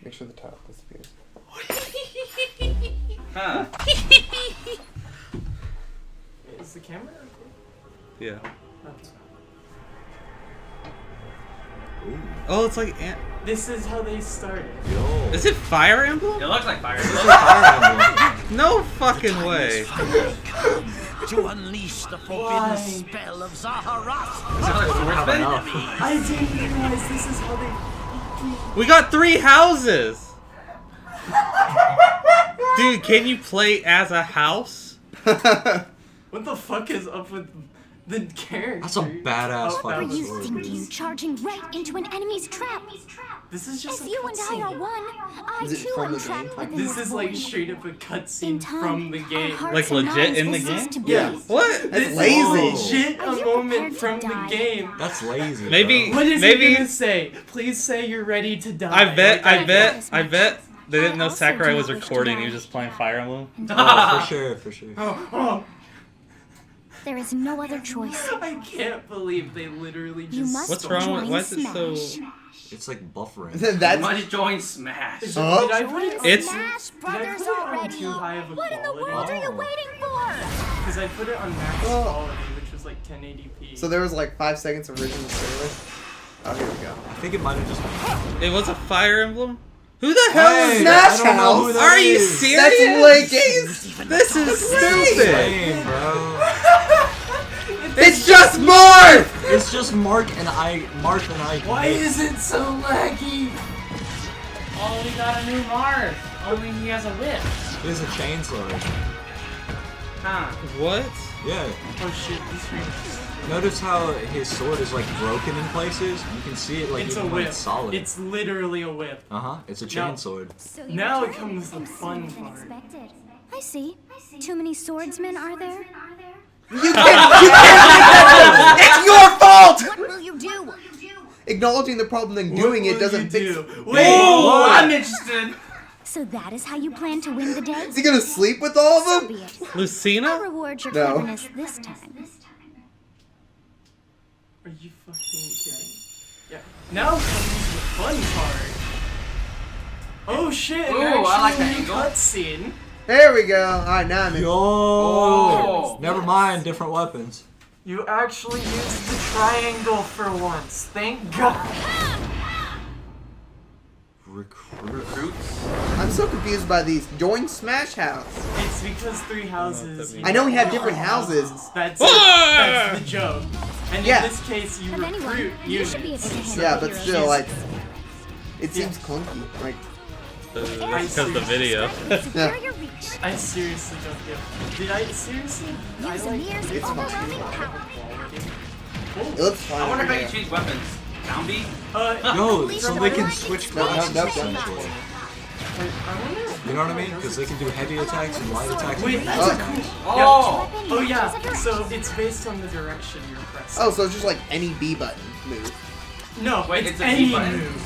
Make sure the top disappears. Huh. Is the camera okay? Yeah. That's fine. Oh, it's like. This is how they started. Yo. Is it Fire Emblem? It looks like fire. No fucking way. To unleash the forbidden spell of Zaharas. I didn't realize this is how they. We got 3 houses. Dude, can you play as a house? What the fuck is up with the character? That's a badass What were fucking you sword. thinking, charging right into an enemy's trap? This is just As a you and I cutscene. are one, I Is it too from am the trapped game? within This is like void. straight up a In cutscene time, from the our game. hearts Like and legit minds in will the cease game? to Yeah. beat. What? That's This lazy. is shit Are a you moment prepared from to the die? game. That's lazy. Maybe. Bro. What is Maybe- he gonna say? Please say you're ready to die. I bet that. they didn't know I also Sakurai do was not wish to recording. He die. was just playing Fire Emblem. Oh, for sure, for sure. Oh, There is no other choice. I can't believe they literally You just. must What's stole- wrong with? join Why is it so? Smash. It's like buffering. That's Might join Smash. Did Huh? I put it? It's- Smash Did I Brothers put it on already. too high of a What in the quality? world are you waiting for? Because I put it on max Oh. quality, which was like 1080p. so there was like 5 seconds of original trailer. Oh, here we go. I think it might have just been. It was a Fire Emblem. Who the hell Hey, is Smash I don't know who House? that Are you is. serious? That's late games. This is stupid. Lame, bro. It's just Marth. It's just Marth and I. Why is it so laggy? Oh, we got a new Marth. Only he has a whip. He has a chainsaw. Huh. What? Yeah. Oh shit, this thing. Notice how his sword is like broken in places. You can see it like It's a even when whip. it's solid. It's literally a whip. It's a No. chain sword. So Now you're it comes the trying fun something part. unexpected. I see. Too many swordsmen, are there? You can't make that. It's your fault. What will you do? Acknowledging the problem then doing What it will doesn't you fix. do? Wait, Oh, what? I'm interested. So that is how you plan to win the day? Is he gonna sleep with all So of be them? it. I'll Lucina? reward your No. cleverness this time. Are you fucking kidding? Yeah. Now comes the fun part. Oh shit! Ooh, An I like that actual angle. cutscene. There we go. All right, now I'm in. Yo. Oh. Never mind. Different weapons. You actually used the triangle for once. Thank God. Recruits. I'm so confused by these. Join Smash House. It's because 3 houses. means. I know we have different houses. That's Ah! that's the joke. And Yeah. in this case, you Of anyone, recruit you should be able units. to handle Yeah, the but heroes. still, like, it seems clunky. Like, That's because the video. Superior reach. I seriously don't get. Did I seriously? I Use like. Amir's it's fine. overwhelming power. it looks fine. I wonder if I yeah. can change weapons. Down B? Yo, so they can Lightning switch strike. classes No, no, no. essentially. You know what I mean? Because they can do heavy attacks and light attacks. Wait, and that's a Oh. cool. Oh! Oh yeah, so it's based on the direction you're pressing. Oh, so it's just like any B button move. No, Wait, it's it's a any B button? move.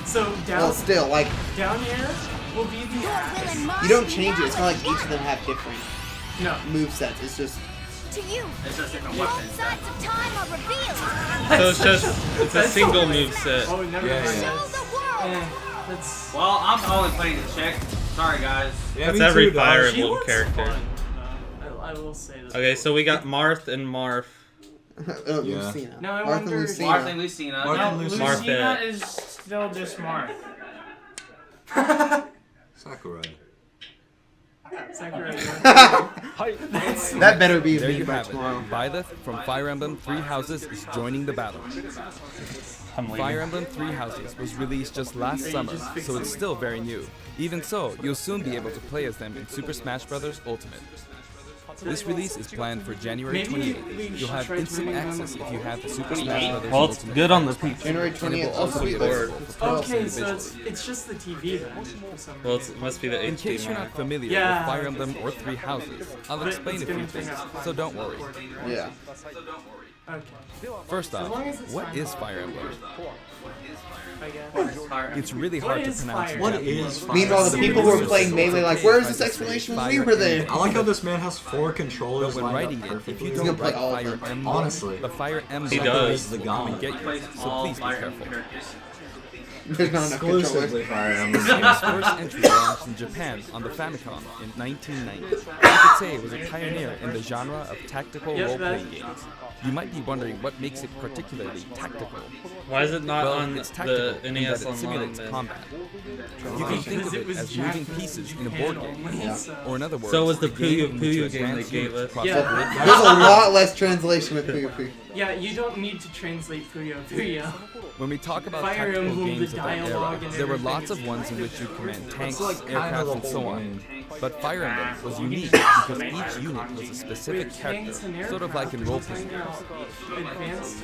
So down, Well, still, like, down here will be the Your will axe. and mine you don't change it. It's not like each of them have different No. move sets. It's just, To you, It's just different both weapons. sides of time are revealed. So it's a single move set. Oh, never Yeah, mind. yeah. Show the world. Eh, that's. Well, I'm only playing the chick. Sorry, guys. Yeah, That's me every too, dog. Fire She Emblem looks character. fun. I will say that. Okay, so we got Marth and Marth. oh, Yeah. Lucina. Now I Martha wonder if- Lucina. Marth and Lucina. Marth No, and Lucina. Martha. is still just Marth. Sakurai. Sakura. That better be a There meme you by have it. tomorrow. Byleth from Fire Emblem Three Houses is joining the battle. I'm leaving. Fire Emblem Three Houses was released just last summer, so it's still very new. Even so, you'll soon be able to play as them in Super Smash Bros. Ultimate. This release is planned for January Maybe 28th. we You'll have should try instant turning access them if you have the Super on. Smash Bros. Well, it's Ultimate. good on the PC. January And it 20th. will also be Also, available for purchase Okay, so individually. it's just the TV then. For some Well, reason. it must be the In HD case you're one. not familiar Yeah. with Fire Emblem or Three Houses, I'll But explain it's a few gonna things, turn out so don't worry. Yeah. Okay, First As long off, as it's what fine. is Fire Emblem? I guess. It's really What hard to is pronounce. Fire in What Japanese. is Fire Meanwhile, the Emblem? people who are Seriously, playing Melee it's like, okay where's if I this just say explanation when Fire we were there? Emblem. I like how this man has 4 controllers But when lined writing up it, if perfectly. you gonna don't play write all of Fire them. Emblem, Honestly. the Fire Emblem He does. The will come and god. get you, so All please be Fire careful. characters. There's not enough controllers. Exclusively Fire The Emblem. game's first entry launched in Japan on the Famicom in 1990. You could say it was a pioneer in the genre of tactical role-playing games. You might be wondering what makes it particularly tactical. Why is it not Well, on it's the tactical in NES that it Online? simulates Then? combat. You can think of it as moving pieces in a board game. Or in other words, So was the a game in which you Puyo game they advance gave units us. across Yeah. the grid. There's a lot less translation with Puyo Puyo. Yeah, you don't need to translate Puyo Puyo. When we talk about Fire tactical Emblem, games the of that dialogue era, and there were everything lots is of ones in which you command tanks, like kind of aircraft, the and so whole on. game. But Fire Emblem was unique because each unit was a specific Tanks character, and sort of like in role-playing games. Advanced.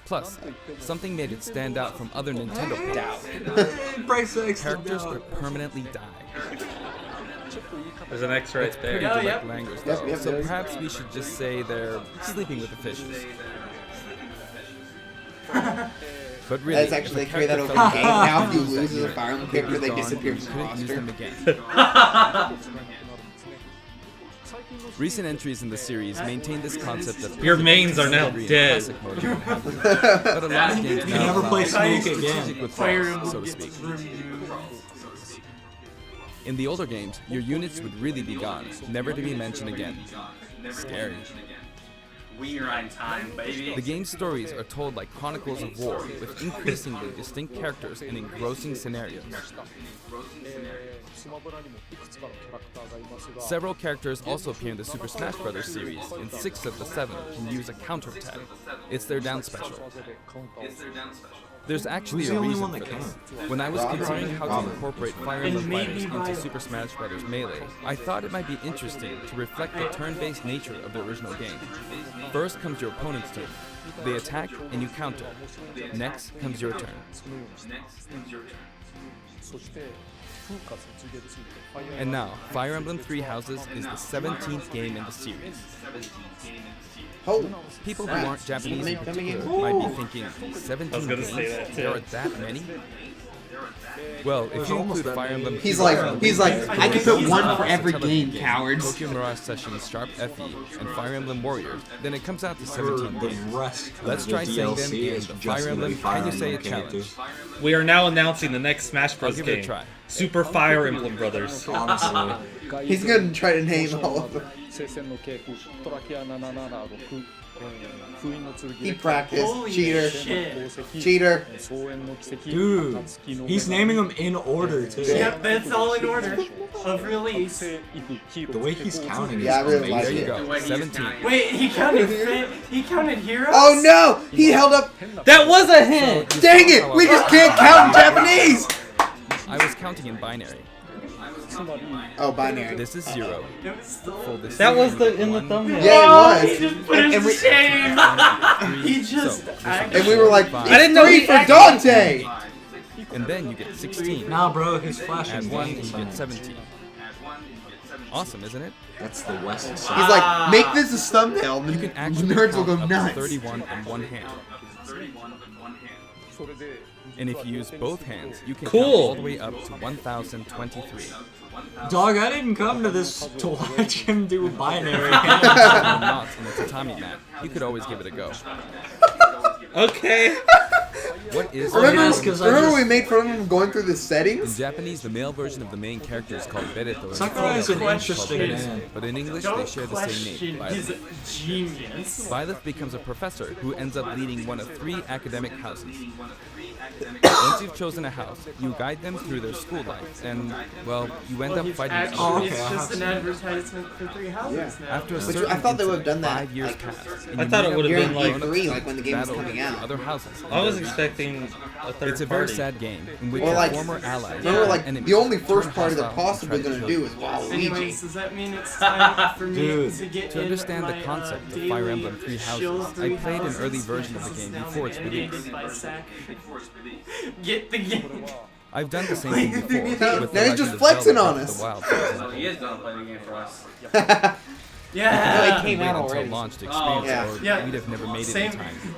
Plus, something made it stand out from other Nintendo games. Break sex. Characters could permanently die. There's an X right It's pretty there. Yeah, direct yep. language, Yep, though, yep, so yep. perhaps we should just say they're sleeping with the fishes. But really, That's actually, if they a create that character over fell the game. down Now if you and lose as a unit, Fire Emblem they'd be character, they gone disappear and from you the couldn't use roster. them again. Recent entries in the series maintain this concept of Your mains are now in dead. classic mode you would have. But a lot of games You now never allow play Snake strategic again. Fire withdrawals, so Emblem to gets speak. removed. In the older games, your units would really be gone, never to be mentioned again. Scary. We are on time, baby. The game's stories are told like chronicles of war, with increasingly distinct characters and engrossing scenarios. Several characters also appear in the Super Smash Bros. Series, and 6 of the 7 can use a counterattack. It's their down special. There's actually Who's a the only reason one for that this. can? When I was considering how to Robin. incorporate Fire And Emblem maybe fighters into Byleth. Super Smash Bros. Melee, I thought it might be interesting to reflect the turn-based nature of the original game. First comes your opponent's turn. They attack and you counter. Next comes your turn. And now, Fire Emblem Three Houses is the 17th game in the series. Oh, People who Right. aren't Japanese in Coming in. particular might be thinking, 17 I was gonna games? say that, too. There are that many? Well, if you almost include that Fire many. Emblem... he's Fire like, Emblem he's like, Warriors, I can put Warriors, one for every television game, cowards. Tokyo Mirage Sessions Sharp FE, and Fire Emblem Warriors, then it comes out to For 17 the games. rest of Let's the try saying them DLC in is the just Fire gonna Emblem be Fire Can You Say It Emblem challenge. characters. We are now announcing the next Smash Bros. give it a game. try. Super Fire Emblem Brothers. Honestly. He's gonna try to name all of them. He practiced. Holy Cheater. shit. Cheater. Dude, he's naming them in order too. Yep, that's all in order of release. The way he's counting is Yeah, I really like There amazing. you it. go, 17. Wait, he counted heroes? Oh no! He held up. That was a hint! Dang it! We just can't count in Japanese! I was counting in binary. Oh, binary. This is 0. It was still... Full this That was is the in the 1, thumbnail. Yeah, Oh, it he was. just put us And to we- shame. 3. He just actually... And we were like, I didn't know three he for actually- Dante! And then you get 16. Nah, bro, he's flashing. Add 1 and games. you get 17. Awesome, isn't it? That's the West side. He's like, make this a thumbnail, and You the can actually nerds will count go up nuts. to 31 in one hand. And if you use both hands, you can count Cool. all the way up to 1023. Dog, I didn't come to this to watch him do binary. Or knots on the tatami mat. You could always give it a go. Okay. What is Remember, yes, 'cause I remember just- we made fun of him going through the In settings? Japanese, the male version of the main character is called Byleth, or Sakurai is an called interesting Byleth. man. But in English, they Don't share the same question name, his Byleth. genius. Byleth becomes a professor who ends up leading one of 3 academic houses. Once you've chosen a house, you guide them through their school life, and, well, you end up He's fighting actually, each other. okay, it's I'll just have an to- advertisement for 3 houses now. After a Which certain I thought they would have done incident, that, 5 years like, pass. and I you thought it meet would up have with been grown-ups like E3, to like when the game was battle coming with out. Other houses. in I was their expecting a third It's a very party. sad game in which Or your like, former allies remember, and like, enemies the only turn first party they're hostile and possibly try to gonna kill do you. is Waluigi. Anyways, does that mean it's time for me Dude. to get To understand in the my, concept of daily Fire Emblem Three shill Houses, I three played an early houses version of the because game now before its mandated release. by SAC. Get the game. I've done the same thing before. with Now The he's Legend just of flexing Zelda on Breath of us. the Wild, for example. He is gonna play the game for us. Yeah. came Wait out until already. launch to experience Yeah. or Yeah. we'd have never made it Same. in time.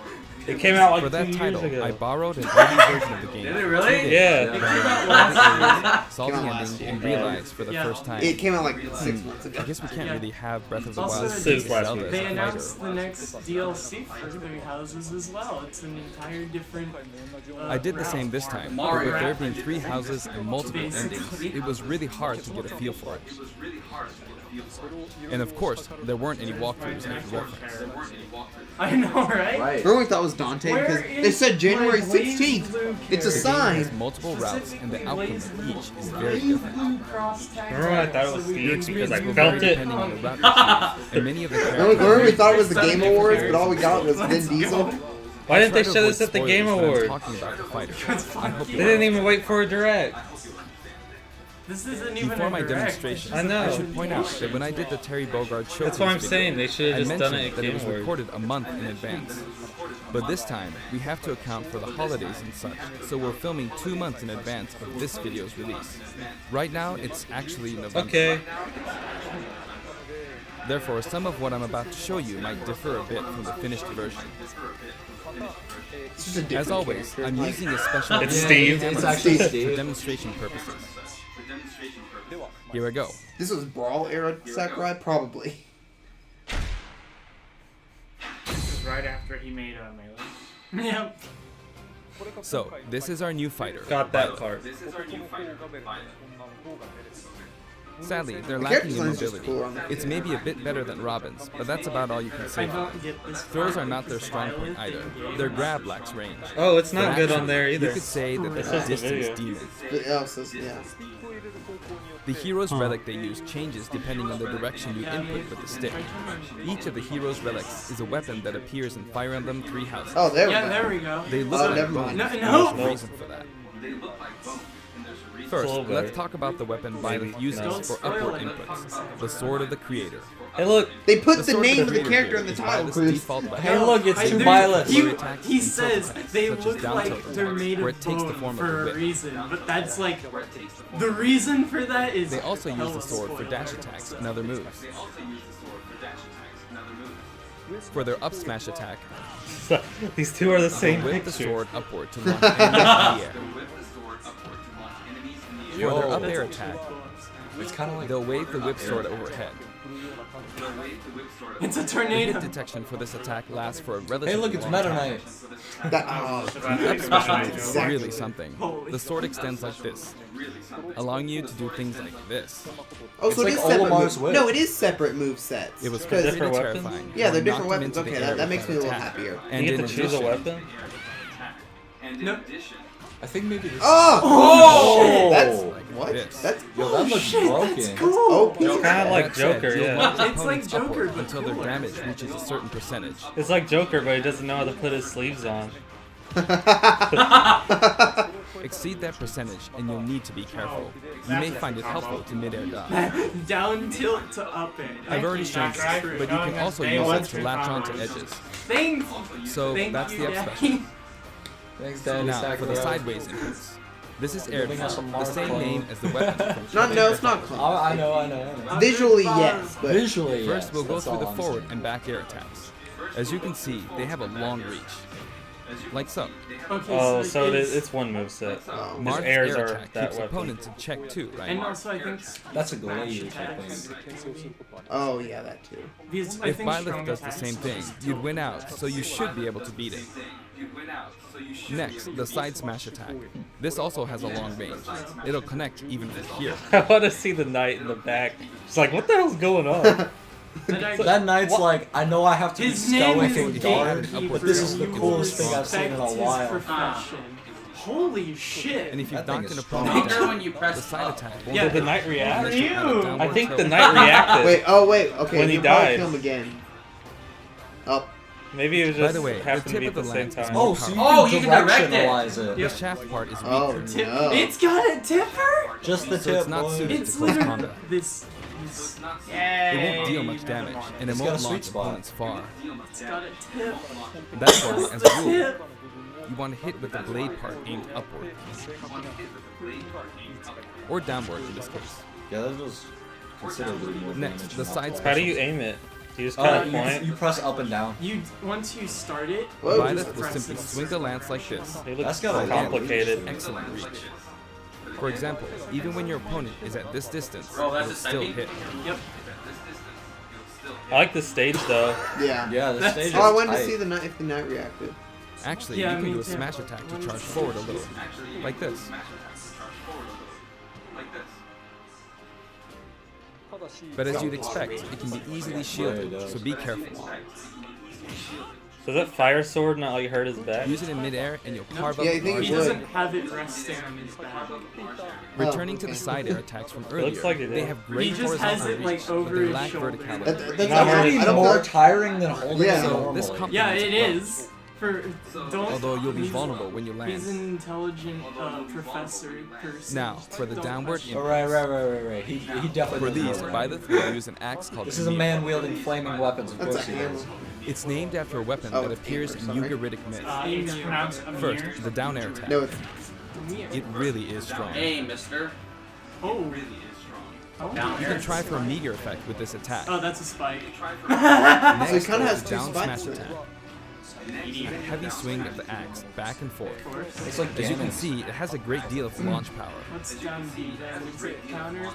It came out like For that 2 years title, ago. I borrowed an early version of the game. Did it really? Yeah. Salty Came out ending last and year. realized for the Yeah. first time. It came out like 6 months I ago. guess we can't really have Breath of the Also, Wild Since take last Zelda week. as They a announced fighter. the next DLC for Three Houses as well. It's an entire different. I did the route. same this time, but Mario with there Rap. being 3 houses and multiple Basically. endings, it was really hard to get a feel for it. And of course, there weren't any walkthroughs I could reference. I know, right? Right. Remember we thought it was Dante because Where it is said January my Blaze 16th. Blue It's a The game sign. has multiple routes, and the outcome of each is very Blue different. cross tag Remember when I right, thought it so was we Steve? can Because use I Will felt vary it. depending on the route you choose, and many of the Remember we thought it was the Seven Game different Awards, but areas. all we got was Vin Diesel? Why didn't they Try to show this avoid at the Game spoilers when I'm Awards? talking about the fighter. I hope They you didn't even wait for a direct. This isn't even Before a my direct, demonstration, it's I know. I just a should point out that when I did the Terry Bogard showcase That's what I'm video, saying. They should I have just done mentioned it at that it Game was Awards. recorded a month in advance. But this time, we have to account for the holidays and such, so we're filming 2 months in advance of this video's release. Right now, it's actually November. Okay. Therefore, some of what I'm about to show you might differ a bit from the finished version. It's just a different As always, character. I'm using a special It's camera Steve. It's actually for Steve. demonstration purposes. Here I go. This was Brawl era Sakurai? Probably. This is right after he made Melee. Yep. So, this is our new fighter. Got that Byleth. part. Sadly, they're The lacking character in design is just mobility. cooler on the It's maybe a bit better than Robin's, but that's about all you can I say. don't get this. Throws part are not their because strong Byleth point either. and Their Gabe grab lacks range. Oh, it's not But good on actually, there either. You could say that It's they're just a distance video. demons. But else is, yeah. The hero's relic they use changes depending on the direction you input with the stick. Each of the hero's relics is a weapon that appears in Fire Emblem 3 Houses. Oh, there we Yeah, go. there we go. They look Oh, like never bones, mind. No, and no. there's a reason for that. First, little let's better. talk about the weapon Maybe. Byleth uses Don't for spoil upward it. inputs, the Sword of the Creator. Hey, look. They put the Sword name of of the Creator character in the is title, Byleth's Chris. default weapon. Hey, look, it's two there's- Byleths. He says they such as look down like tilt they're attacks, made where of it takes the bone form of a for a whip. reason, but that's like the reason for that is. They also use the hella sword for spoiled. dash attacks and other moves. For their up smash attack, These two are the same whip the picture. sword upward to launch enemies in the air. For their Yo, up air attack, it's kind of like they'll wave the whip sword overhead. It's a The tornado. hit detection for this attack lasts for a relatively hey, look, it's long Meta time. Knight. That, oh, Up smash is Exactly. really something. The sword extends like this, allowing you to do things like this. oh, so It's it is like separate. Olamar's whip. No, it is separate move sets. It was because pretty Different weapons? terrifying. yeah, they're Knocked different him weapons. into the Okay, air that makes with me a an little attack. happier. And You in get to choose a addition, weapon? No. I think maybe this. Oh, that's Like what? this. That's Yo, that looks Shit, broken. that's cool. OP. It's kind of like that said, Joker, you'll yeah. launch It's opponents like Joker, upward but until their cooler. damage reaches a certain percentage. It's like Joker, but he doesn't know how to put his sleeves on. Exceed that percentage, and you'll need to be careful. You may find it helpful to mid-air dodge. Down tilt to up air. I've already shown this, but you can also use it to latch onto edges. Thank you. So Thank that's you, the up Daddy. special. Thanks, Daddy. Now, for the Sakurai. sideways inputs. This is air Giving us drop, some the more same clone. name as the weapon from Not, no, it's not clone. I know. Visually, yes, but Visually, First, yes, we'll go that's through all the I'm forward saying. and back air attacks. As you can see, they have a long reach. Like so. Okay, Oh, so so it's, it's one moveset. His Marth's airs air are attack that keeps weapon. opponents in check too, and right? also I think That's a smash glaive, I attacks. think. oh yeah, that too. Because I If think Byleth strong does the attacks same thing, you'd win out, so you should be able to beat it. Next, the side smash attack. This also has a long range. It'll connect even from here. I want to see the knight in the back. It's like, what the hell's going on? That knight's like, I know I have to be His name stoic is and dark, Gatekeeper. but this is the You coolest thing will I've seen in a respect his while. profession. Holy shit. And if you That thing knock is an strong. opponent Trigger when down, you the press side up. attack won't Yeah. Did the hit knight react? unless you add a You. downward I think the tilt. knight reacted. Wait, oh wait, okay. When he you'll probably died. kill him again. Oh, Maybe it was By just the way, the happened to tip be of at the the same lance is time. more Oh, so you Oh, can you can direct it. directionalize it. The shaft part is oh weaker, Tip. no. It's got a tipper? Just the so tip, it's not boy. suited It's to close literally combat. this. It won't deal much damage, and it It's got won't a sweet launch spot. opponents far. It's got a tip. That's why, as The a rule, tip. you want to hit with the blade part aimed upward. Or downward in this case. Yeah, that was considerably more Next, damage the than side that. How do special. you aim it? You just kind of point. You press up and down. Once you start it, Whoa. Byleth will simply swing the lance like this. It looks That's gotta complicated. Excellent reach. For example, even when your opponent is at this distance, Oh, that's it'll a still typing? hit. yep. I like the stage though. Yeah. Yeah, the stage is Oh, I wanted to tight. see the knight if the knight reacted. Actually, Yeah, you can me do a too. smash attack to charge forward a little, like this. But as you'd expect, it can be easily shielded, so be careful. So is that fire sword not like hurt his back? Use it in midair and you'll carve up Yeah, you a think large He it area. would. doesn't have it resting on his back. Returning to okay. the side air attacks from looks earlier, like it they is. have great He just has horizontal it, like, reach, over but they his lack shoulder. verticality. That's Not not really I don't more feel- tiring than holding Yeah. it So normally. this Yeah, complements it both. is. Don't. Although you'll be he's- vulnerable when you land. He's an intelligent professor person. Now, for the Don't downward question. Oh, right. He definitely For doesn't these, know. Byleth will use an axe called This is a Emblem. man wielding flaming weapons. Of That's course a he hammer. is. It's named after a weapon Oh, that it's appears in hammer, sorry. Ugaritic myth. It's pronounced First, Amir. the down air attack. No, it's It really is strong. Hey, mister. Oh. Down You can try for a meteor effect with this attack. Oh, that's a spike. Next, So it kinda has the two down spikes smash in it. attack. A heavy swing of the axe, back and forth. It's like As you can Ganon. see, it has a great deal of launch power. What's down B? Is it counter?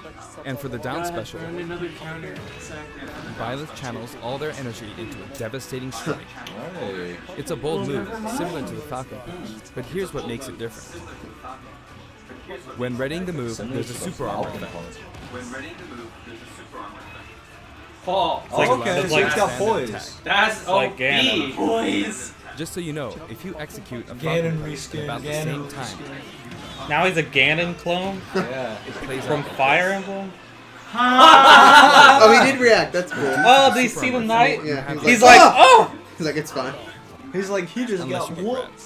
And for the down special, Run another counter. Byleth channels all their energy into a devastating strike. Hey. It's a bold move, similar to the Falcon Punch, but here's what makes it different. When readying the move, there's a super armor effect. Oh, like- okay, it's so like it's got standard poise. attack. that's like OP. Ganon. Boys. Just so you know, if you execute a Ganon Falcon Punch reskin, at about the Ganon same time, Now he's a Ganon clone Yeah. it plays from out. Fire Emblem. oh, he did react. That's cool. Oh, did you see the knight? Yeah, He's like, "Ah!" oh! He's like, it's fine. He's like, he just Unless got you get whooped. grabbed.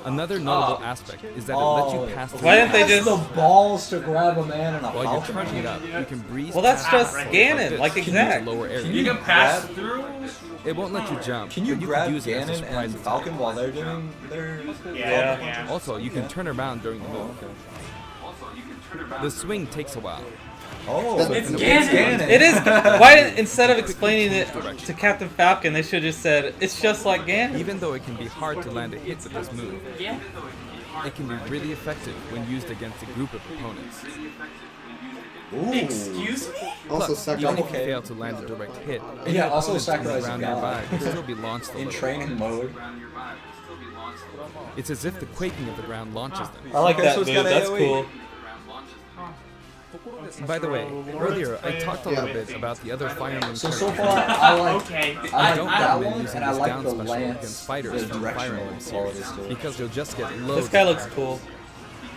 Another notable aspect is that it lets you pass through Why didn't they Has just? the balls to grab a man in a while you're falcon? charging up. You can breeze. Well, that's past just the Ganon, this. like You can exact. use a lower area. You can pass grab- through. It won't let you jump. Can you but grab could use it as a Ganon surprise and attack. Falcon while they're doing their... Yeah. Also, you can turn around during the move. The swing takes a while. Oh, It's it's Ganon. It is. Why instead of explaining it to Captain Falcon, they should have just said it's just like Ganon. Even though it can be hard to land a hit with this move, Yeah. it can be really effective when used against a group of opponents. Ooh. Excuse me? Also, Plus, suck even up. if you fail to land a direct hit, any Yeah, also opponents on the Sakura's a ground god. nearby will still be launched a In little. training mode. It's as if the quaking of the ground launches them. I like Okay, that so it's dude. got That's AoE. cool. By the way, earlier I talked a little bit about the other Fire Emblem So characters. far, I like Okay. I don't like that recommend one, using and I this like down the special lance, against fighters the from the Fire directional Emblem series, qualities to it. because you'll just get loads. This guy of looks damage. cool.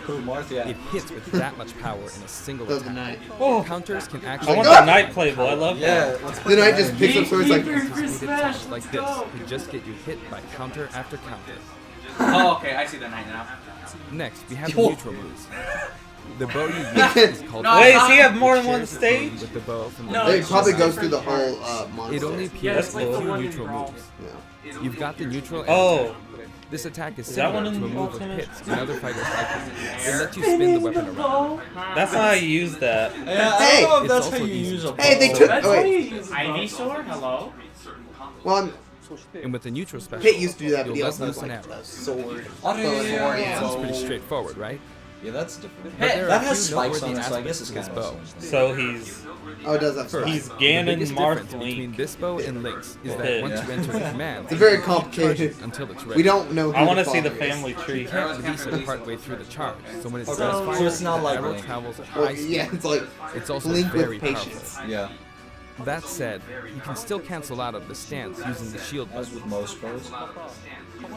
Who, Martha? It hits with that much power in a single Does the attack. knight. Oh, Counters can I actually want Ah! the knight playable. I love that. Yeah, let's The knight just picks up swords like, Gatekeeper for anticipated Smash. attacks like Let's this go. could just get you hit by counter after counter. Oh, okay, I see the knight now. Next, we have the neutral moves. The bow you use is called No, Wait, it's does he not- have more than It one shares the stage? button with the bow from the No, it it's probably just goes through the different whole parts. monster. It only Yeah, appears it's like with the two one in neutral Brawl. moves. Yeah. You've got the neutral and Oh, this attack is that similar one in to a the move of alternate? hits in other fighters like it. It lets you spin the weapon around. that's not how you use that. Yeah, I Hey! don't know if It's that's also how you easy. use a Hey, they bow. took. That's Oh, how wait. you use a Ivy bow. sword? Hello? Well, And with the neutral special, Pit used to do that, but you'll he let also has loose an like arrow. a sword. Oh, yeah. Yeah. Sounds pretty straightforward, right? Yeah, that's different. But there are That a has few spikes noteworthy on it, so I guess aspects it's to kind this of bow. So he's Oh, it does have First, he's spikes. the Ganon biggest difference Marth between Link. this bow and Link's is that Pit. once you enter the command, It's very you charge complicated. it until it's ready. We don't know who I want to the see the father is. family tree. You can't release it partway through the charge, so when it Okay, does so fire, it's not the like arrow Link. travels at Well, high speed. yeah, it's like It's also Link very with powerful. patience. Yeah, That said, you can still cancel out of the stance using the shield as button. with most bows.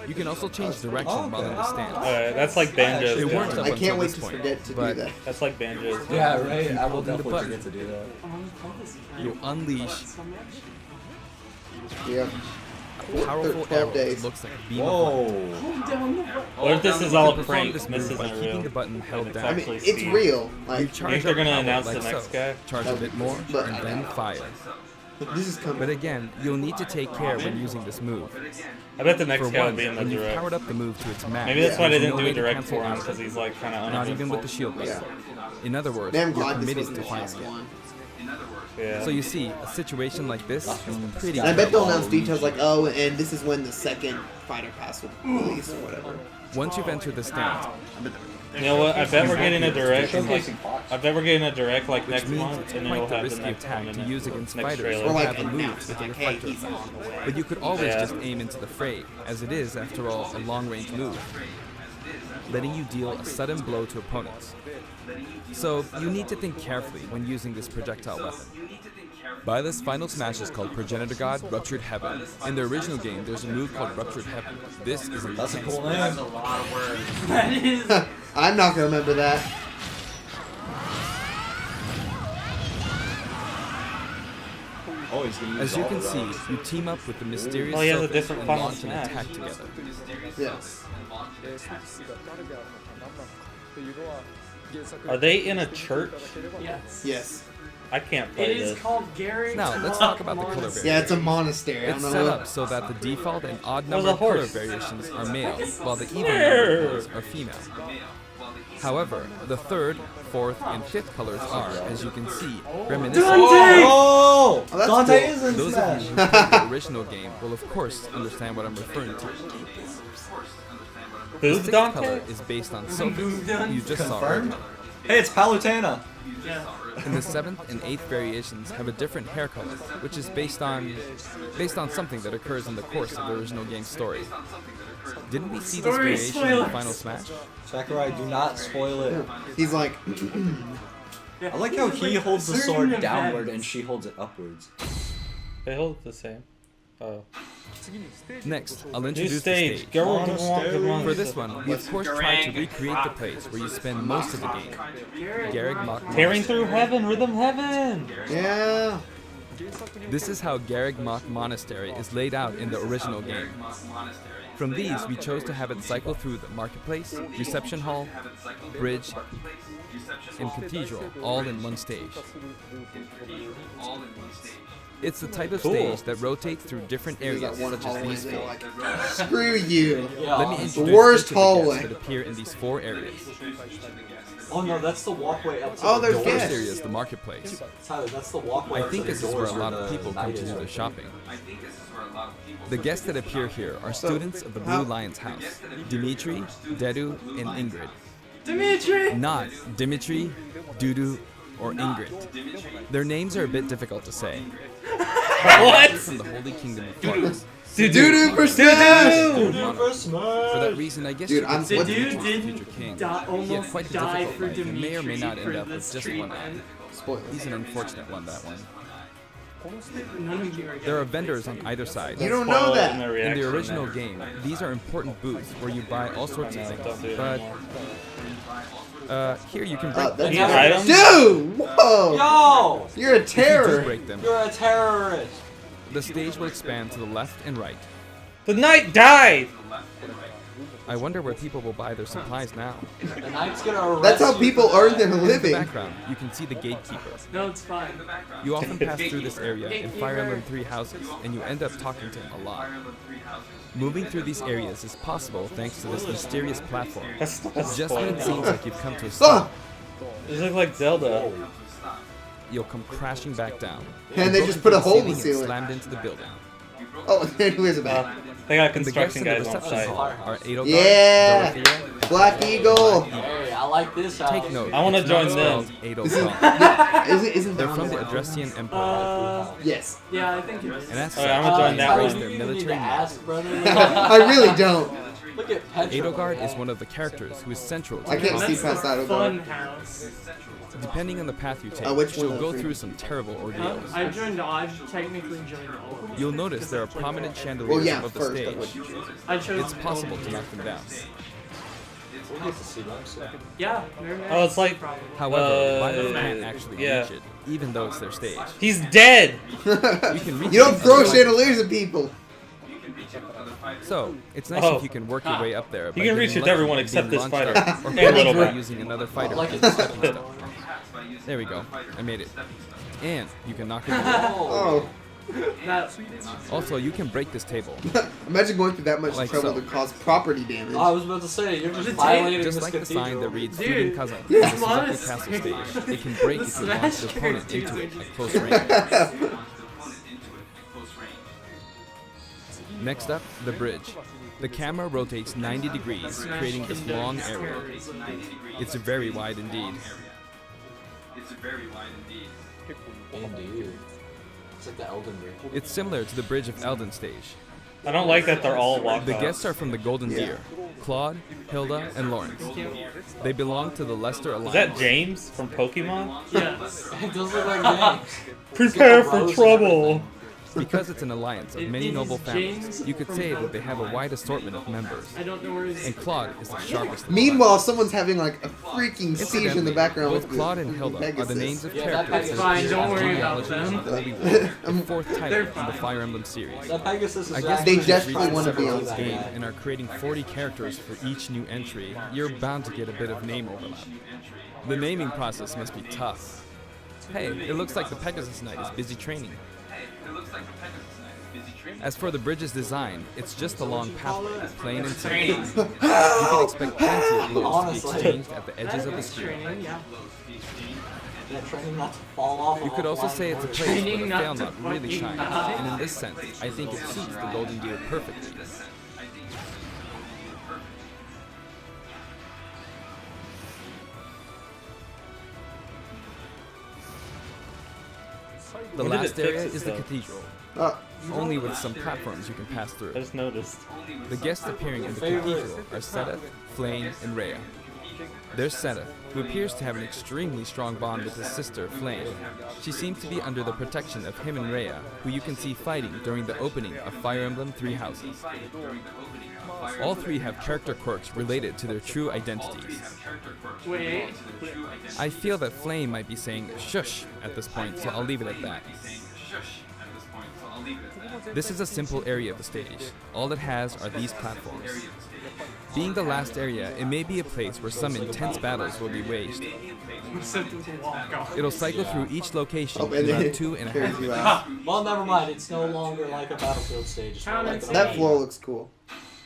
You can also change direction while in the stance. Alright, that's like Banjo's. It works doing. up I until can't wait this to point, forget to do but that. That's like Banjo's. doing. Yeah, right. I will Holding the definitely button. forget to do that. you'll unleash Yeah. a powerful 12 arrow days. that looks like a beam of light. Whoa. What if this is You all can a perform prank? this and This move by isn't keeping real. the button held It's down. I mean, actually it's speed. real. You Like, charge think they're up gonna power announce like the next so. guy? Charge a bit more, But- and then fire. this is coming. But again, you'll need to take care when using this move. I bet the For next guy would one, be in the when you've direct. powered up the move to its max, Maybe that's why they there's didn't no do way a to direct cancel for him out. because he's like kind of Not even with the shield button. Yeah. In other words, Damn you're glad this committed wasn't to the firing last it. one. Yeah. So you see, a situation like this is pretty And I bet they'll common. announce details like, oh, and this is when the second fighter pass will release or whatever. Once you've entered the stand, You know what? I bet we're getting a direct. I bet we're getting a direct like which next means month, it's and then quite we'll the have the risky next attack one to in use the against next fighters Or who like have a move announce with it, a like, hey, reflector. he's on the way. But you could always Yeah. just aim into the fray, as it is, after all, a long-range move, letting you deal a sudden blow to opponents. So you need to think carefully when using this projectile weapon. Byleth's final smash is called Progenitor God Ruptured Heaven. In the original game, there's a move called Ruptured Heaven. This is That's a intense. cool That's name. a lot of words. That is. I'm not gonna remember that. Always gonna use As you all can of see, those. you team up with the mysterious Oh, he has a serpent different and final launch an smash. attack together. Yes. Are they in a church? Yes. Yes. I can't play It is this. called Gary. Now, let's talk about the color variation. Yeah, it's a monastery. I It's don't set know. up so that the default and odd There's number a of color horse. variations are male, while the even Where? number colors are female. However, the third, fourth, and fifth colors are, as you can see, reminiscent. Oh! Oh, that's Dante cool. is in Those of Smash. you who played the original game will of course understand what I'm referring to. The Who's sixth Dante? color is based on Sophis, who you just saw earlier. Confirmed? Hey, it's Palutena. Yeah. And the seventh and eighth variations have a different hair color, which is based on something that occurs in the course of the original game's story. Didn't we see this Story variation in the spoilers. final smash? Sakurai, do not spoil it. He's like, I like how he holds the Certain sword events. downward and she holds it upwards. They hold the same. Oh. Next, I'll New introduce the stage. stage. Go on. For this one, we of course tried to recreate the place where you spend most of the game. Garrick Mock Tearing Monastery. through heaven, rhythm heaven. yeah. This is how Garrick Mock Monastery is laid out in the original game. From these, we chose to have it cycle through the marketplace, reception hall, bridge, and cathedral, all in one stage. It's the type of Cool. stage that rotates through different There's areas, that one such as hallway these they're four. like, screw you. Let me introduce worst each of the hallway. guests that appear in these four areas. Oh no, that's the walkway up to Oh, the there's doors. First guests. area is the marketplace. Tyler, that's the walkway I up think to the this is where a doors lot of the people come knight to is do their right shopping. The guests that appear here are students of the Blue Lion's house, Dimitri, Dedu, and Ingrid. Dimitri. Not Dimitri, Dudu, or Ingrid. Their names are a bit difficult to say. What? From the Holy Kingdom of Flux. Doo-doo for Smash! For that reason, I guess Dude, you I'm- could say what- The he dude was the didn't future king. die, He had almost quite a die difficult for life and may or may not Dimitri end up for with this just one eye. treatment. Spoilers. He's an unfortunate one, that one. None of you are There are vendors on either side. You don't know Spoil it that. in the In reaction the original then. game, these are important booths where you buy all sorts of No, things. don't do it But anymore. here you can break them. That's These items? Dude! Whoa! Yo! You're a If you do terror. break them, You're a terrorist! the stage will expand to the left and right. The knight died. I wonder where people will buy their supplies now. The knight's gonna arrest That's how you people for earn that. their In the living. background, you can see the gatekeeper. No, it's fine. You often pass through this area in Fire Emblem 3 houses, and you end up talking to him a lot. Moving through these areas is possible thanks to this mysterious platform. That's Just when it seems like you've come to a Ah! stop, These look like Zelda. you'll come crashing back down. And they Broken just put a through hole in the and ceiling. Slammed into the building. Oh, who is it back? They got And the guests construction in the guys on reception hall site. are Edelgard, Yeah! Dorothea. Black Eagle! Hey, I like this house. Take note. I wanna it's not join spelled them. Edelgard. Isn't They're that from the on Adrestian Empire, Yes. Yeah, I think it is. and as Alright, I'm such, gonna join they that raise one. their You need to military might. ask, brother. I really don't. Look at Petra. Edelgard is one of the characters who is central to I the can't see That's past the that over. fun house. Depending on the path you take, which one she'll of go the through three? some terrible Huh? ordeals. I've technically joined all of them. You'll notice there are prominent Well, chandeliers yeah, above the first, but stage. what you choose. I chose It's possible to knock them down. We'll get to see them soon. Yeah, very nice. Oh, it's like- Probably. However, Uh, Byleth can't actually yeah. reach it, even though it's their stage. He's dead. You can reach You don't it throw with other chandeliers at people. fighters. So, it's nice Oh. if you can work your way up there. by You can reach getting it to lucky everyone and except being this launched fighter. up, or And possibly Little Rat. using another fighter Like as it's a stepping stone. There we go. I made it. And you can knock it down. Oh. That's Also, you can break this table, Imagine going through that much Like trouble so. to cause property damage. I was about to say, you're just The violating just this like the cathedral. sign that reads Dude, "Feuding Cousin" this on the Suzuki monastery- Castle stage. It can break the if you launch the Smash opponent characters into it are at close range. Next up, the bridge. The camera rotates 90 degrees, creating this long area. It's very wide indeed. Indeed. It's like the Elden Ring. It's similar to the bridge of Elden stage. I don't like that they're all walk The off. guests are from the Golden Deer: Claude, Hilda, and Lawrence. They belong to the Lester Is Alliance. that James from Pokemon? yes. It does look like James. Prepare Rose for and trouble. Because it's an alliance of many It is noble families, James you could from say that they Pokemon. have a wide assortment of members. I don't know where his And Claude is the sharpest. of the Meanwhile, someone's having like a freaking siege in the Incidentally, background both with Claude and with Hilda are the Pegasus. names of Yeah, that characters. Pegasus Fine, is don't worry actually- about them. The fourth title They're in the fine. Fire Emblem series. That Pegasus is I guess actually They when just you desperately reach wanna several be on of this that game guy. and are creating 40 characters for each new entry, you're bound to get a bit of name overlap. The naming process must be tough. Hey, it looks like the Pegasus Knight is busy training. As for the bridge's design, it's just a long pathway, plain and simple. You can expect plenty of blows to be Honestly. exchanged at the edges of the That's screen. training, yeah. Yeah, trying not to fall off. You of could a also flying say it's a horse. place where the Training not fail to nut really fucking shines, die. and in this sense, I think it suits the Golden Deer perfectly. The When did last it fix area is the itself? cathedral, Uh, only with some platforms you can pass I through. just noticed. The guests appearing in the cathedral are Sedith, Flame, and Rhea. There's Sedith, who appears to have an extremely strong bond with his sister, Flame. She seems to be under the protection of him and Rhea, who you can see fighting during the opening of Fire Emblem Three Houses. All three have character quirks related to their true identities. Wait. I feel that Flame might be saying shush at this point, so I'll leave it at that. This is a simple area of the stage. All it has are these platforms. Being the last area, it may be a place where some intense battles will be waged. Except it's a walk off. It'll cycle through each location oh, in and about then 2.5 carries you minutes. out. Well, never mind. It's no longer like a battlefield stage. It's more like a That floor looks cool.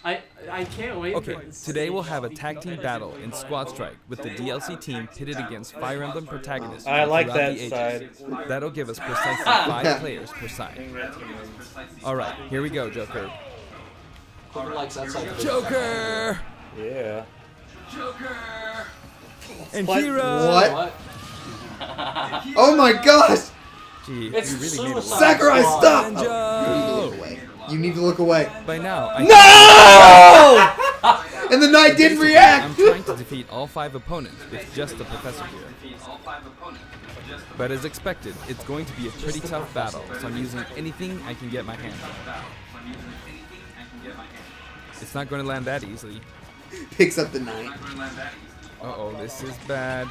I can't wait Okay, for this today we'll stage have to a be tag team competitive. battle in Squad Strike with the DLC team pitted against Fire Emblem protagonists. I like throughout that the ages. side. That'll give us precisely 5 players per side. Alright, here we go, Joker. Corvin likes that side. Joker! Yeah. And What? Hero! What? What? Oh my gosh! Gee, It's you really made it suicide. Sakurai, Squad. stop! Banjo! Oh, you need to look away. You need to look away. By now, I No! And the knight didn't Basically, react! I'm trying to defeat all 5 opponents with just the professor here. But as expected, it's going to be a pretty tough battle, so I'm using anything I can get my hands on. It's not going to land that easily. Picks up the knight. Uh-oh, this is bad.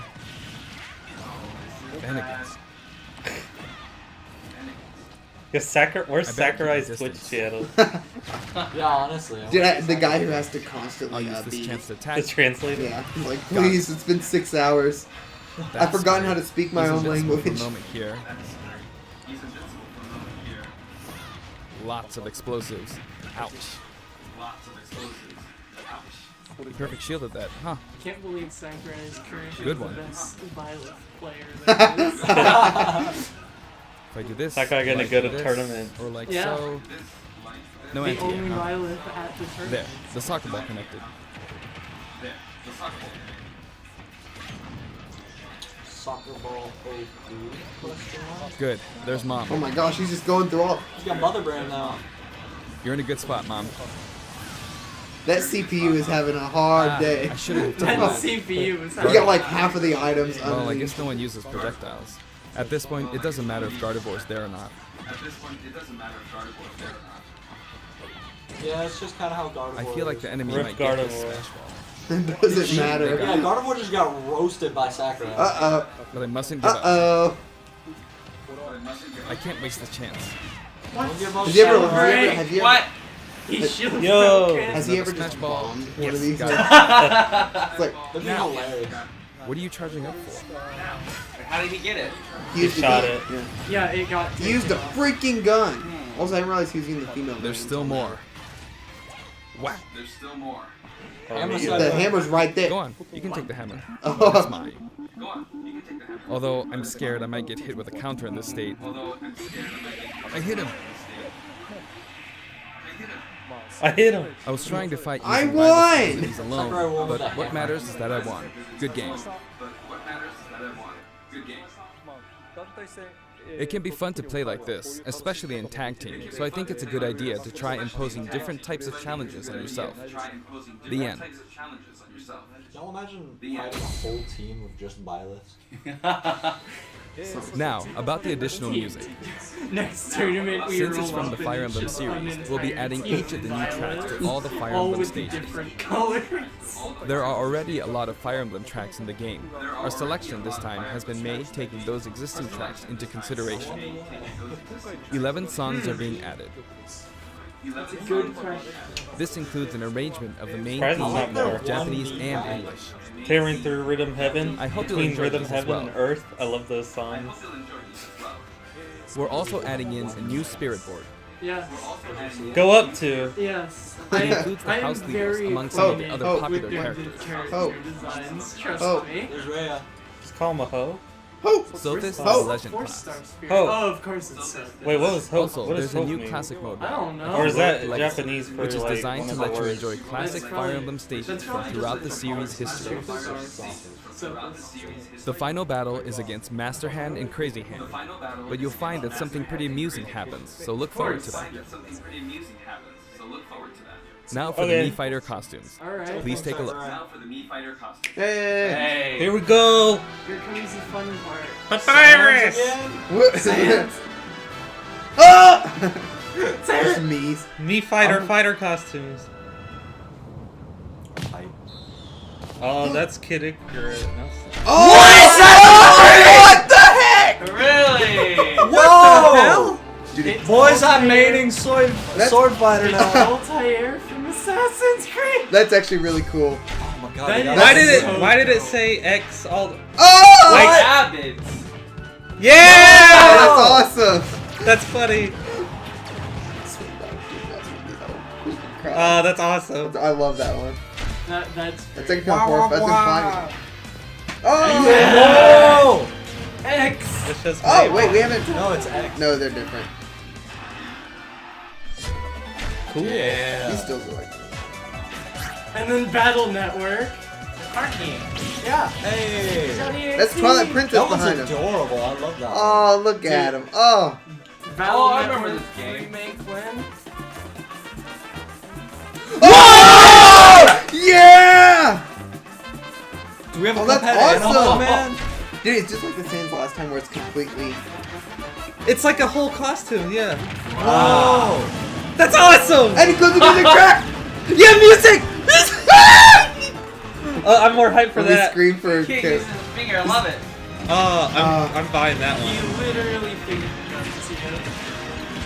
Bennigan's. Where's I bet I keep Sakurai's the Twitch distance. channel? Yeah, honestly. Dude, the guy who has to I'll constantly use this be... chance to attack. It's translated. Yeah, like, please, it's been 6 hours. I've forgotten how to speak my He's own invincible for a language. moment here. Lots of explosives. Ouch. Perfect shield at that, huh? I can't believe Sakurai is currently Good the one. best Byleth player there is. If I do this, Sakurai gonna like go to this, tournament. or like Yeah. so. No The anti only huh? Byleth at the tournament. There, the soccer ball connected. Soccer ball OP? Question mark? Good. There's mom. Oh my gosh, he's just going through all... He's got Mother Brain now. You're in a good spot, mom. That CPU is having a hard day. I should have That done that. CPU is We got like half of the items Well, I unleashed. guess no one uses projectiles. At this point, it doesn't matter if Gardevoir's there or not. Yeah, it's just kind of how Gardevoir I feel like the enemy Rip might get this Gardevoir. smash ball. It doesn't matter. Yeah, Gardevoir just got roasted by Sakurai. Uh-oh. But I mustn't give up. Uh-oh. I can't waste this chance. Don't give up Has he ever... Sakurai. Have you What? He should Yo. Has he ever Smash just ball. bombed one Yes, of these? got it. It's like, That'd be hilarious. What are you charging up for? How did he get it? He used the shot gun. it. Yeah. Yeah, it got. He used a freaking gun. Also, I didn't realize he was using the female. There's gun. still more. Wow. There's still more. The hammer's right there. Go on, you can take the hammer. Oh. That's mine. Go on. You can take the hammer. Although I'm scared I might get hit with a counter in this state. I hit him. I hit him. I was trying to fight I using won! Byleth abilities alone, but what matters is that I won. Good game. It can be fun to play like this, especially in tag team, so I think it's a good idea to try imposing different types of challenges on yourself. The end. Y'all imagine fighting a whole team with just Byleth? Now, about the additional music. Next tournament, we Since roll it's from up the and Fire it's Emblem just series, an we'll be entire adding team each of the new tracks to all the Fire all Emblem with the stages. different colors. There are already a lot of Fire Emblem tracks in the game. Our selection this time has been made taking those existing tracks into consideration. 11 songs are being added. That's a good question. This includes an arrangement of the main Surprised theme it's not in more. both Japanese and English. Tearing through Rhythm Heaven. I hope you'll Between enjoy Rhythm these as Heaven well. and Earth. I love those songs. We're also adding in a new spirit board. Yes. Go up to. Yes. It includes the I am house leaders very among some of the acquainted other popular with their characters. character designs. Trust Oh. me. There's Rhea. Just call him a hoe. Ho! Sophis is Oh. a legend class. Four-star spirit. Oh. Oh, of course it's so. Wait, what was hope? Also, What does there's a hope new mean? classic mode, I don't know. Or is that Legacy, Japanese for which is like designed one to of let the you words? enjoy classic That's Fire probably- Emblem stages that's from probably throughout the just series history. The final battle is against Master Hand and Crazy Hand, but you'll find that something pretty amusing happens, so look forward to that. Now for Okay. the Mii Fighter costumes. Alright. Please take a look. Hey! Hey. Here we go. Here comes the fun part. Papyrus. Whoops! Sans. Oh! There's me's. Me fighter costumes. Oh, that's Kid Icarus. No. Oh! What the heck? Really? Whoa! Dude, Boys, I'm maining sword fighter now. Altair from Assassin's Creed. that's actually really cool. Oh my god. That they got is- Why this. did it? so Why did it cool. say X all? Oh! Like- Rabbits. Yeah! That's awesome. That's funny. That's awesome. I love that one. That's That's great. like that's in fine. Oh! Whoa! X. It's just Oh wait, we haven't. No, it's X. No, they're different. cool. Yeah. These still look like. And then Battle Network. Card game. Yeah. Hey. Johnny That's 18. Twilight Princess That one's behind him. adorable. I love that. Oh, look at him. Oh. Battle Oh, I Network remember this game. remake when? Oh! Yeah! Do we have a Oh, that's Cuphead awesome. animal, man? Dude, it's just like the same as last time where it's completely. It's like a whole costume. Yeah. Whoa! That's awesome. And it goes to music track! Yeah, music. I'm more hyped for We that. scream for Kid kids. uses his finger. I love it. I'm buying that You one. literally figured it out together.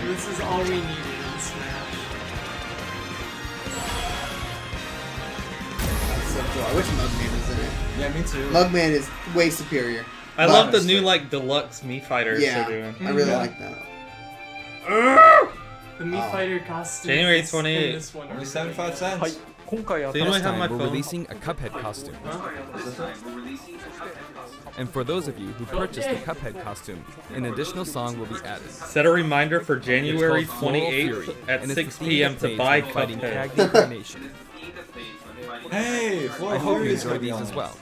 This is all we needed in Smash. That's so cool. I wish Mugman was in it. Yeah, me too. Mugman is way superior. I love the Honestly. new like deluxe Mii fighters Yeah, they're doing. I really Yeah. like that. The Mii Fighter costume. January in 28th. this one Only are 75 cents. Do you This only have time my we're phone? releasing a Cuphead costume. And for those of you who purchased the Cuphead costume, an additional song will be added. Set a reminder for January It's called Floral 28th Fury, at and it's 6 the theme p.m. that to plays buy when fighting Cuphead. Tag the Incarnation. Hey, I Floral hope you Fury is enjoy gonna be these on as there. well.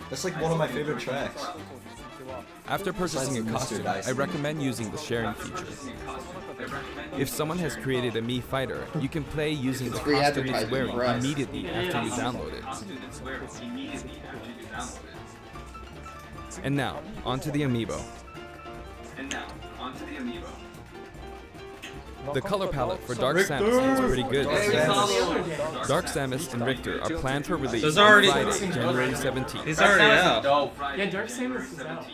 That's like one of my favorite tracks. After purchasing a Mr. costume, Dice. I recommend using the sharing feature. If someone has created a Mii fighter, you can play using the free costume it's advertising wearing for us. immediately after you download it. And now, onto the amiibo. The color palette for Dark Samus is pretty good. Hey, we saw the other day. Dark Samus and Richter are planned for release Those on already- Friday, January 17th. He's Dark already Samus is out. dope. Yeah, Dark Samus is out.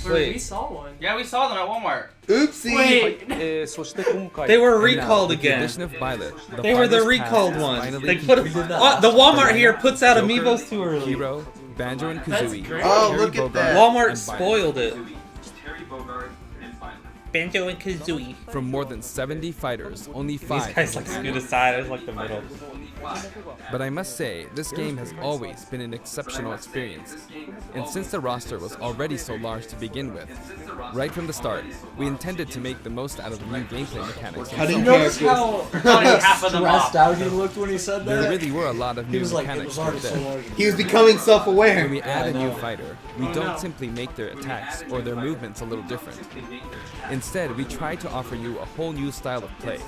But Wait. we saw one. Yeah, we saw them at Walmart. Oopsie! Wait. They were And now, recalled with the again. addition of Byleth, They were the Fighters recalled Pass is ones. finally They put complete. the Walmart here puts out Joker, amiibos too early. Hero, Banjo and That's Kazooie, great. Oh, Terry look at Bogard, that. Walmart and Byleth. spoiled it. Banjo and Kazooie. From more than 70 fighters, only 5. These guys like scoot aside. I just like the middle. But I must say, this game has always been an exceptional experience. And since the roster was already so large to begin with, right from the start, we intended to make the most out of the new gameplay mechanics. Cutting Notice characters. how probably half of them Stressed off. out he looked when he said There that. really were a lot of He new was like, it mechanics was already built so in. large. He was becoming self-aware. When we add a I new know. fighter, we don't simply make their attacks or their movements a little different. Instead, we try to offer you a whole new style of play.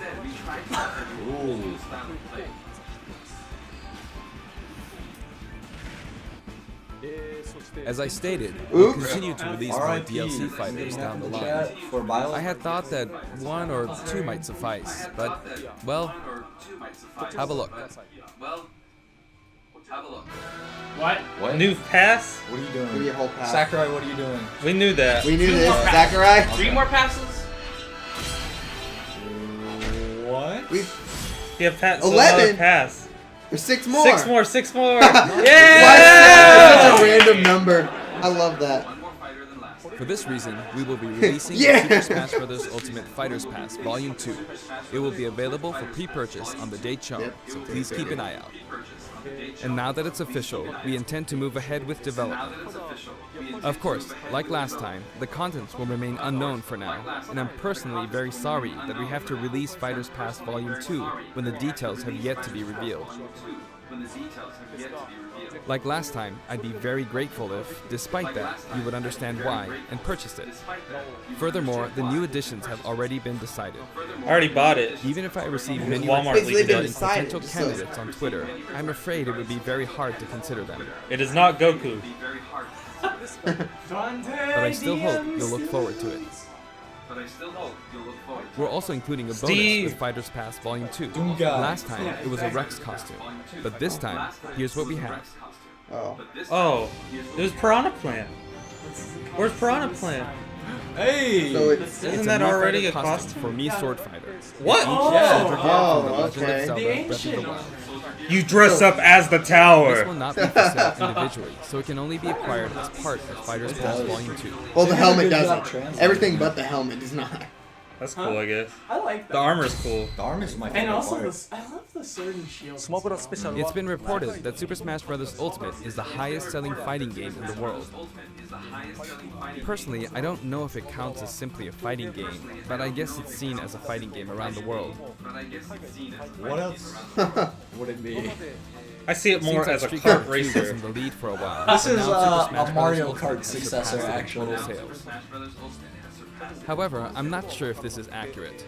As I stated, we'll Oops. continue to release more R.I.P. DLC fighters down the line. Chat for Byleth. I had thought that 1 or 2 might suffice, but, well, have a look. What? What? New pass? What are you Give me doing? a whole pass. Sakurai, what are you doing? We knew that. We knew this. more Sakurai. 3 more passes? What? We. Yeah, pass. 11. Pass. There's 6 more. 6 more. 6 more. Why is that Yeah! such a random number? I love that. For this reason, we will be releasing Yeah. the Super Smash Bros. Ultimate Fighters Pass Volume 2. It will be available for pre-purchase on the date shown, so please keep an eye out. And now that it's official, we intend to move ahead with development. Of course, like last time, the contents will remain unknown for now, and I'm personally very sorry that we have to release Fighters Pass Volume 2 when the details have yet to be revealed. Like last time, I'd be very grateful if, despite that, you would understand why and purchase it. Furthermore, the new additions have already been decided. I already bought it. Even if I receive many Walmart requests leaked it. regarding Decided, potential just so- candidates on Twitter, I'm afraid it would be very hard to consider them. It is not Goku. But I still hope you'll look forward to it. We're also including a bonus Steve. with Fighters Pass Volume 2. Dunga. Last time, it was a Rex costume. But this time, here's what we have. Oh. Oh, it was Piranha Plant. Where's Piranha Plant? Hey! So it's. Isn't It's that new already fighter a costume? for me sword fighter. What? Each Yeah. soldier get from The Legend okay. of Zelda The Breath of the ancient. Wild. You dress up as the This tower. will not be for sale individually, so it can only be acquired as part of Fighters Pass Volume 2. Well, the helmet Good job doesn't. translating. Everything but the helmet does not. That's cool, I guess. I like The that. armor's cool. The arm is my favorite And also, part. I love the sword and shield. It's been reported that Super Smash Bros. Ultimate is the highest-selling fighting game in the world. Personally, I don't know if it counts as simply a fighting game, but I guess it's seen as a fighting game around the world. What else would it be? I see it more Seems like as a Street kart Fighter 2 was racer. in the lead for a while. This but is, now Super Smash a Bros. Mario Ultimate Kart has successor, surpassed it in actually. total sales. However, I'm not sure if this is accurate.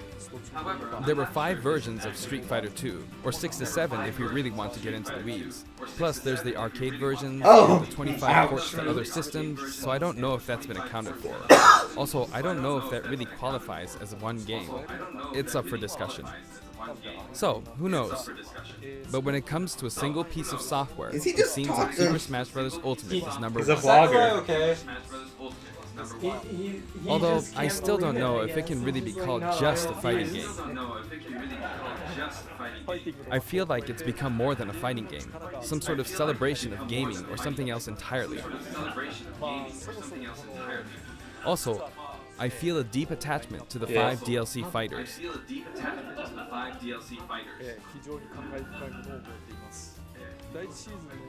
There were 5 versions of Street Fighter 2, or 6 to 7 if you really want to get into the weeds. Plus, there's the arcade version, Oh. and the 25 ports to other systems, so I don't know if that's been accounted for. Also, I don't know if that really qualifies as one game. It's up for discussion. So, who knows? But when it comes to a single piece of software, Is he it just seems like talking? Super Smash Bros. Ultimate is number He's a 1. vlogger. Okay. He Although, just I can't still don't believe know that if he it can has really be something called like, just no, a fighting it game. is. I feel like it's become more than a fighting game, some sort of celebration of gaming or something else entirely. Also, I feel a deep attachment to the 5 DLC fighters.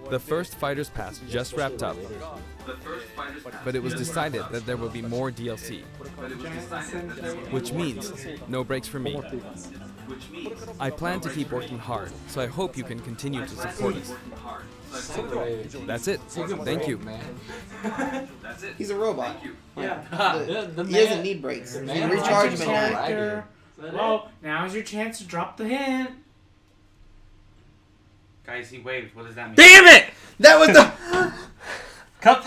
The first Fighters Pass just wrapped up, but it was decided that there will be more DLC, which means no breaks for me. I plan to keep working hard, so I hope you can continue to support us. That's it. Thank you. He's a robot. Yeah. He doesn't need brakes. You can recharge him at night. Character. Well, now's your chance to drop the hint. Guys, he waved. What does that mean? Damn it! That was the. Cuphead!